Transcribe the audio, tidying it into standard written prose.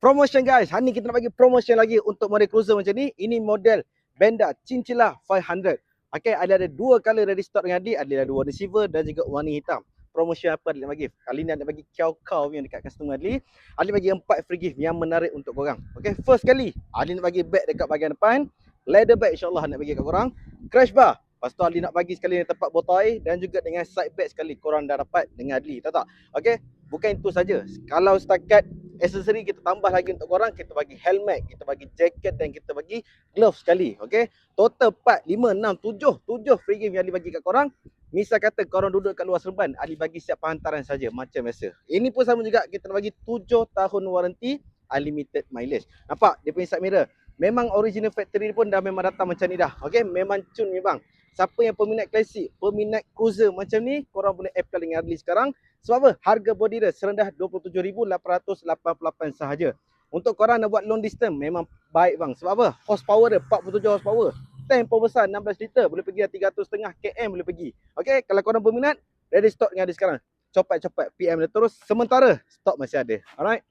Promotion guys, hari ni kita nak bagi promotion lagi untuk model cruiser macam ni. Ini model Benda Chinchilla 500. Okay, ada dua color ready stock dengan Adli. Adli ada warna silver dan juga warna hitam. Promotion apa Adli nak bagi? Kali ni Adli bagi kau yang dekat customer Adli. Adli bagi 4 free gift yang menarik untuk korang. Okay, first kali Adli nak bagi bag dekat bahagian depan. Leather bag insyaAllah nak bagi kat korang. Crash bar. Lepas tu Adli nak bagi sekali tempat botol air dan juga dengan side bag sekali korang dah dapat dengan Adli. Tahu tak? Okay, bukan itu saja. Kalau setakat aksesori kita tambah lagi untuk korang, kita bagi helmet, kita bagi jaket dan kita bagi glove sekali. Okay, total 4, 5, 6, 7 free gift yang Ali bagi kat korang. Misal kata korang duduk kat luar Seremban, Ali bagi siap hantaran saja macam biasa. Ini pun sama juga, kita bagi 7 tahun warranty unlimited mileage. Nampak dia punya side mirror, memang original factory pun dah memang datang macam ni dah. Okay, memang cun memang. Siapa yang peminat klasik, peminat cruiser macam ni, korang boleh apply dengan Adli sekarang. Sebab apa? Harga body dia serendah 27,888 sahaja. Untuk korang nak buat long distance memang baik bang. Sebab apa? Horsepower dia 47 horsepower. Tank power besar 16 liter, boleh pergi 300.5 km boleh pergi. Okey, kalau korang berminat, ready stock dengan Adli sekarang. Cepat-cepat PM dia terus, sementara stok masih ada. Alright.